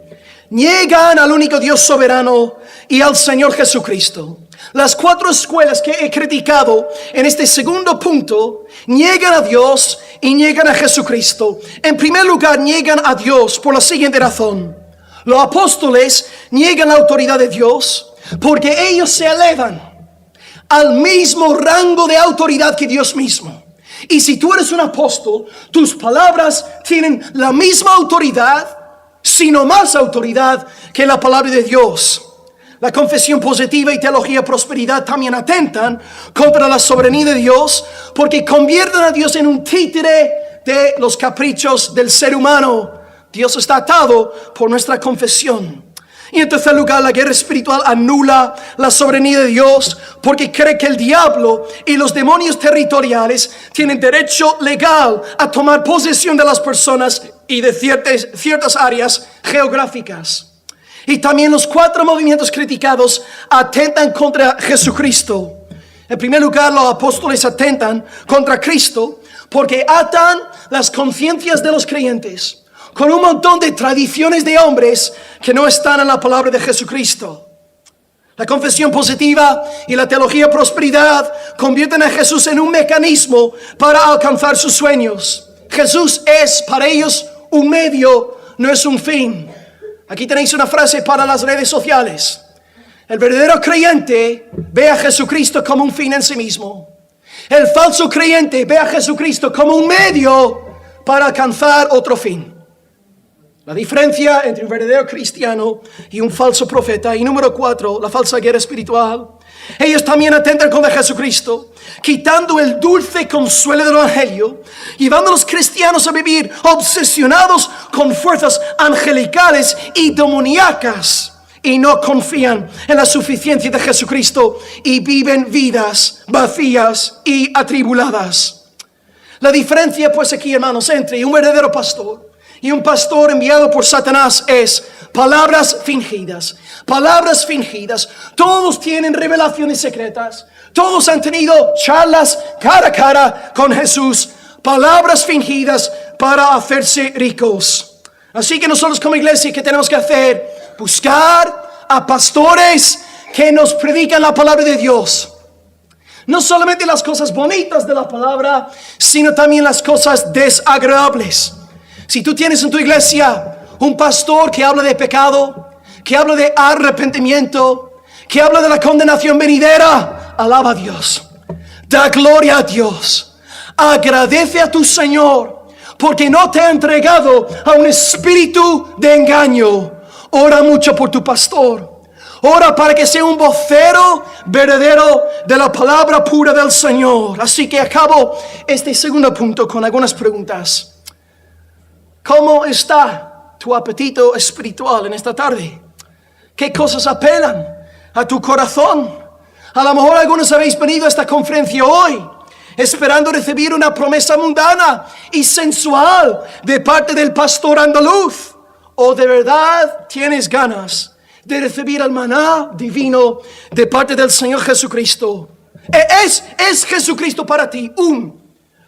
niegan al único Dios soberano y al Señor Jesucristo. Las 4 escuelas que he criticado en este segundo punto niegan a Dios y niegan a Jesucristo. En primer lugar, niegan a Dios por la siguiente razón: los apóstoles niegan la autoridad de Dios porque ellos se elevan al mismo rango de autoridad que Dios mismo. Y si tú eres un apóstol, tus palabras tienen la misma autoridad, sino más autoridad, que la palabra de Dios. La confesión positiva y teología de prosperidad también atentan contra la soberanía de Dios, porque convierten a Dios en un títere de los caprichos del ser humano. Dios está atado por nuestra confesión. Y en tercer lugar, la guerra espiritual anula la soberanía de Dios porque cree que el diablo y los demonios territoriales tienen derecho legal a tomar posesión de las personas y de ciertas áreas geográficas. Y también los 4 movimientos criticados atentan contra Jesucristo. En primer lugar, los apóstoles atentan contra Cristo porque atan las conciencias de los creyentes con un montón de tradiciones de hombres que no están en la palabra de Jesucristo. La confesión positiva y la teología de prosperidad convierten a Jesús en un mecanismo para alcanzar sus sueños. Jesús es para ellos un medio, no es un fin. Aquí tenéis una frase para las redes sociales. El verdadero creyente ve a Jesucristo como un fin en sí mismo. El falso creyente ve a Jesucristo como un medio para alcanzar otro fin. La diferencia entre un verdadero cristiano y un falso profeta. Y número 4, la falsa guerra espiritual. Ellos también atentan contra Jesucristo, quitando el dulce consuelo del Evangelio, llevando a los cristianos a vivir obsesionados con fuerzas angelicales y demoníacas. Y no confían en la suficiencia de Jesucristo y viven vidas vacías y atribuladas. La diferencia pues aquí, hermanos, entre un verdadero pastor y un pastor enviado por Satanás es palabras fingidas. Palabras fingidas. Todos tienen revelaciones secretas. Todos han tenido charlas cara a cara con Jesús. Palabras fingidas para hacerse ricos. Así que nosotros como iglesia, ¿qué tenemos que hacer? Buscar a pastores que nos predican la palabra de Dios. No solamente las cosas bonitas de la palabra, sino también las cosas desagradables. Si tú tienes en tu iglesia un pastor que habla de pecado, que habla de arrepentimiento, que habla de la condenación venidera, alaba a Dios, da gloria a Dios, agradece a tu Señor, porque no te ha entregado a un espíritu de engaño. Ora mucho por tu pastor. Ora para que sea un vocero verdadero de la palabra pura del Señor. Así que acabo este segundo punto con algunas preguntas. ¿Cómo está tu apetito espiritual en esta tarde? ¿Qué cosas apelan a tu corazón? A lo mejor algunos habéis venido a esta conferencia hoy esperando recibir una promesa mundana y sensual de parte del pastor andaluz. ¿O de verdad tienes ganas de recibir el maná divino de parte del Señor Jesucristo? ¿Es Jesucristo para ti un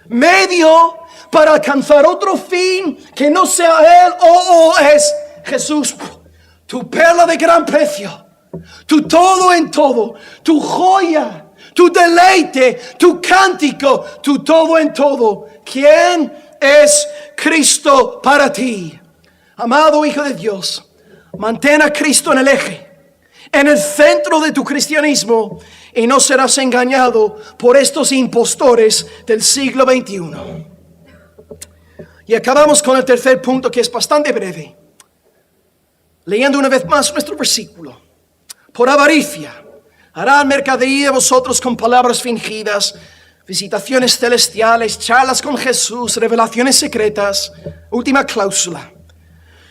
medio para alcanzar otro fin que no sea Él? ¿O es Jesús tu perla de gran precio, tu todo en todo, tu joya, tu deleite, tu cántico, tu todo en todo? ¿Quién es Cristo para ti? Amado Hijo de Dios, mantén a Cristo en el eje, en el centro de tu cristianismo, y no serás engañado por estos impostores del siglo XXI. Y acabamos con el tercer punto, que es bastante breve. Leyendo una vez más nuestro versículo. Por avaricia harán mercadería de vosotros con palabras fingidas, visitaciones celestiales, charlas con Jesús, revelaciones secretas. Última cláusula.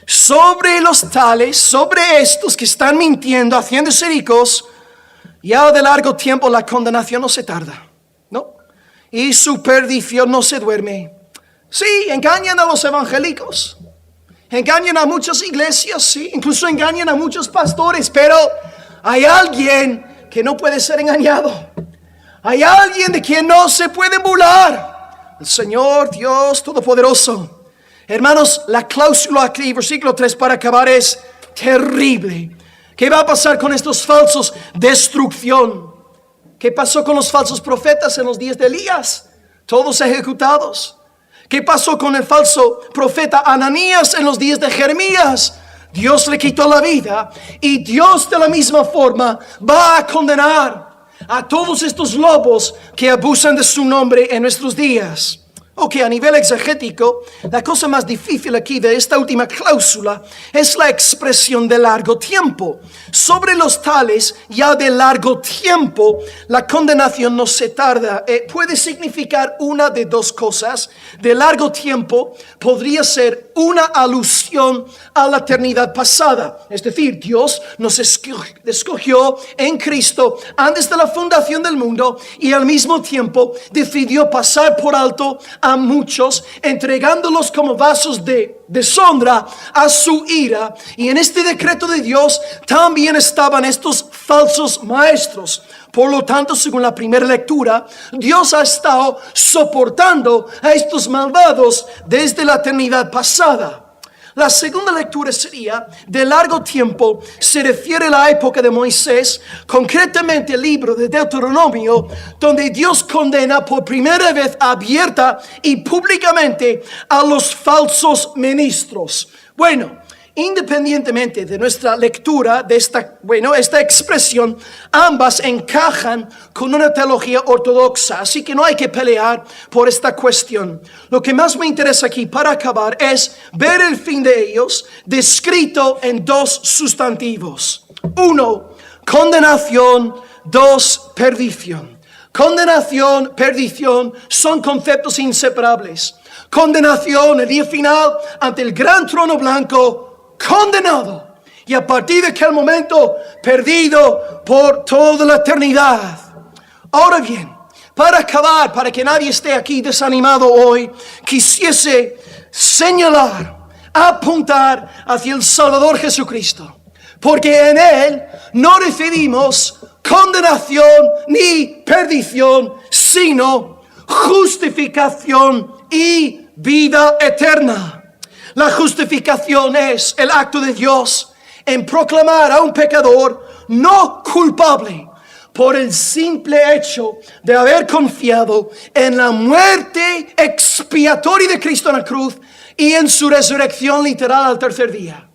Sobre los tales, sobre estos que están mintiendo, haciéndose ricos, ya de largo tiempo la condenación no se tarda, ¿no? Y su perdición no se duerme. Sí, engañan a los evangélicos, engañan a muchas iglesias, sí, incluso engañan a muchos pastores, pero hay alguien que no puede ser engañado. Hay alguien de quien no se puede burlar. El Señor Dios Todopoderoso. Hermanos, la cláusula aquí, versículo 3 para acabar, es terrible. ¿Qué va a pasar con estos falsos? Destrucción. ¿Qué pasó con los falsos profetas en los días de Elías? Todos ejecutados. ¿Qué pasó con el falso profeta Ananías en los días de Jeremías? Dios le quitó la vida, y Dios de la misma forma va a condenar a todos estos lobos que abusan de su nombre en nuestros días. Ok, a nivel exegético, la cosa más difícil aquí de esta última cláusula es la expresión de largo tiempo. Sobre los tales, ya de largo tiempo, la condenación no se tarda. Puede significar una de dos cosas. De largo tiempo podría ser una alusión a la eternidad pasada. Es decir, Dios nos escogió en Cristo antes de la fundación del mundo y al mismo tiempo decidió pasar por alto a muchos, entregándolos como vasos de deshonra a su ira. Y en este decreto de Dios también estaban estos falsos maestros. Por lo tanto, según la primera lectura, Dios ha estado soportando a estos malvados desde la eternidad pasada. La segunda lectura sería, de largo tiempo, se refiere a la época de Moisés, concretamente el libro de Deuteronomio, donde Dios condena por primera vez abierta y públicamente a los falsos ministros. Bueno, independientemente de nuestra lectura de esta expresión, ambas encajan con una teología ortodoxa, así que no hay que pelear por esta cuestión. Lo que más me interesa aquí para acabar es ver el fin de ellos descrito en dos sustantivos. 1, condenación. 2, perdición. Condenación, perdición son conceptos inseparables. Condenación, el día final ante el gran trono blanco, condenado, y a partir de aquel momento perdido por toda la eternidad. Ahora bien, para acabar, para que nadie esté aquí desanimado hoy, quisiese señalar, apuntar hacia el Salvador Jesucristo, porque en Él no recibimos condenación ni perdición, sino justificación y vida eterna. La justificación es el acto de Dios en proclamar a un pecador no culpable por el simple hecho de haber confiado en la muerte expiatoria de Cristo en la cruz y en su resurrección literal al tercer día.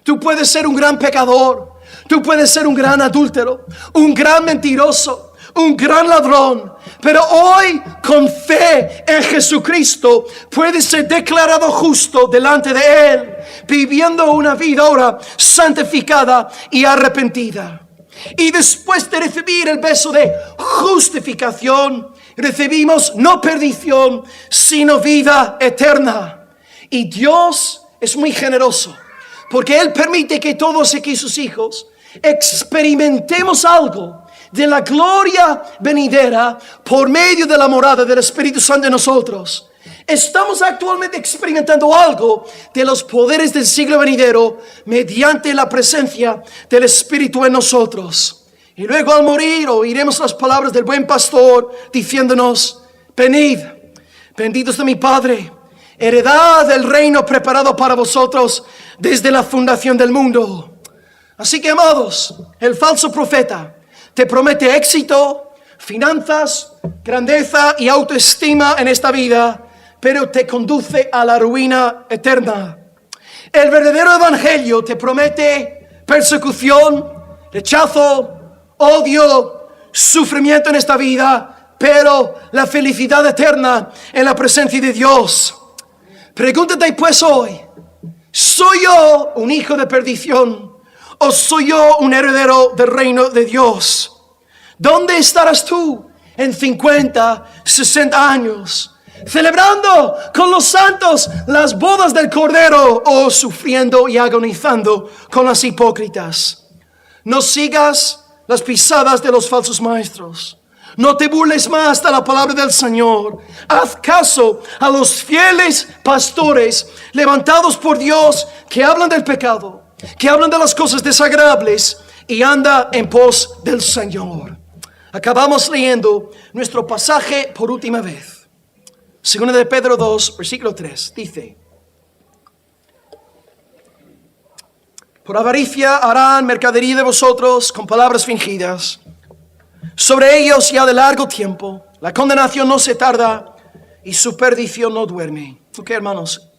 Tú puedes ser un gran pecador, tú puedes ser un gran adúltero, un gran mentiroso, un gran ladrón, pero hoy con fe en Jesucristo puedes ser declarado justo delante de Él, viviendo una vida ahora santificada y arrepentida. Y después de recibir el beso de justificación, recibimos no perdición, sino vida eterna. Y Dios es muy generoso, porque Él permite que todos aquí sus hijos experimentemos algo de la gloria venidera por medio de la morada del Espíritu Santo en nosotros. Estamos actualmente experimentando algo de los poderes del siglo venidero mediante la presencia del Espíritu en nosotros. Y luego al morir oiremos las palabras del buen pastor diciéndonos: venid, benditos de mi Padre, heredad del reino preparado para vosotros desde la fundación del mundo. Así que, amados, el falso profeta te promete éxito, finanzas, grandeza y autoestima en esta vida, pero te conduce a la ruina eterna. El verdadero evangelio te promete persecución, rechazo, odio, sufrimiento en esta vida, pero la felicidad eterna en la presencia de Dios. Pregúntate pues hoy: ¿soy yo un hijo de perdición o soy yo un heredero del reino de Dios? ¿Dónde estarás tú en 50, 60 años? ¿Celebrando con los santos las bodas del Cordero o sufriendo y agonizando con las hipócritas? No sigas las pisadas de los falsos maestros. No te burles más de la palabra del Señor. Haz caso a los fieles pastores levantados por Dios que hablan del pecado, que hablan de las cosas desagradables, y anda en pos del Señor. Acabamos leyendo nuestro pasaje por última vez. Segunda de Pedro 2, versículo 3, dice: por avaricia harán mercadería de vosotros con palabras fingidas. Sobre ellos ya de largo tiempo la condenación no se tarda y su perdición no duerme. Ok, hermanos,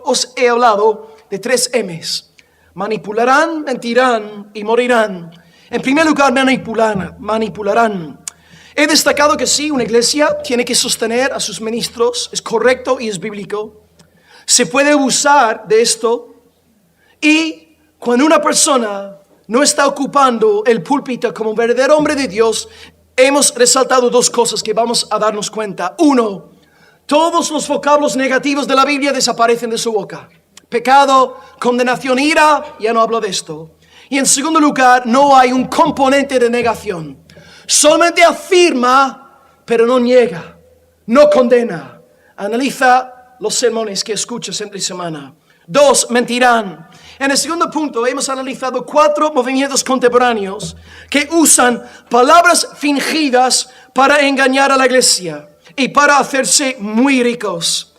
os he hablado de 3 M's. Manipularán, mentirán y morirán. En primer lugar, manipularán. He destacado que sí, una iglesia tiene que sostener a sus ministros, es correcto y es bíblico. Se puede abusar de esto y cuando una persona no está ocupando el púlpito como un verdadero hombre de Dios, hemos resaltado dos cosas que vamos a darnos cuenta. Uno, todos los vocablos negativos de la Biblia desaparecen de su boca. Pecado, condenación, ira, ya no hablo de esto. Y en segundo lugar, no hay un componente de negación. Solamente afirma, pero no niega, no condena. Analiza los sermones que escuchas entre semana. Dos, mentirán. En el segundo punto hemos analizado 4 movimientos contemporáneos que usan palabras fingidas para engañar a la iglesia y para hacerse muy ricos.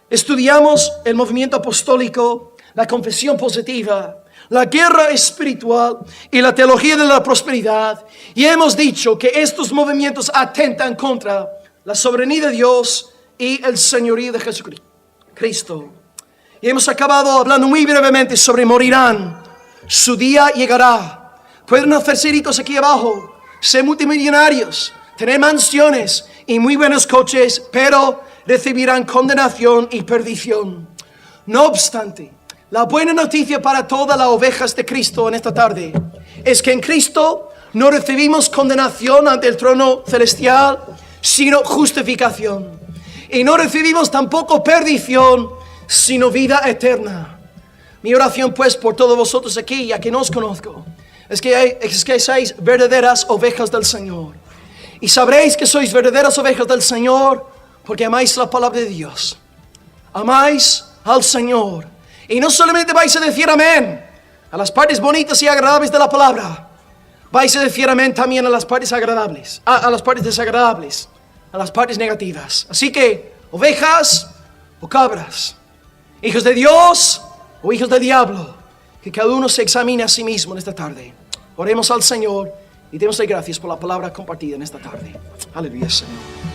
Estudiamos el movimiento apostólico, la confesión positiva, la guerra espiritual y la teología de la prosperidad. Y hemos dicho que estos movimientos atentan contra la soberanía de Dios y el señorío de Jesucristo. Y hemos acabado hablando muy brevemente sobre morirán. Su día llegará. Pueden hacerse ricos aquí abajo, ser multimillonarios, tener mansiones y muy buenos coches, pero recibirán condenación y perdición. No obstante, la buena noticia para todas las ovejas de Cristo en esta tarde es que en Cristo no recibimos condenación ante el trono celestial, sino justificación. Y no recibimos tampoco perdición, sino vida eterna. Mi oración pues por todos vosotros aquí, ya que no os conozco, es que seáis verdaderas ovejas del Señor. Y sabréis que sois verdaderas ovejas del Señor porque amáis la palabra de Dios. Amáis al Señor. Y no solamente vais a decir amén a las partes bonitas y agradables de la palabra, vais a decir amén también a las partes agradables, a las partes desagradables, a las partes negativas. Así que, ovejas o cabras, hijos de Dios o hijos del diablo, que cada uno se examine a sí mismo en esta tarde. Oremos al Señor y démosle gracias por la palabra compartida en esta tarde. Aleluya, Señor.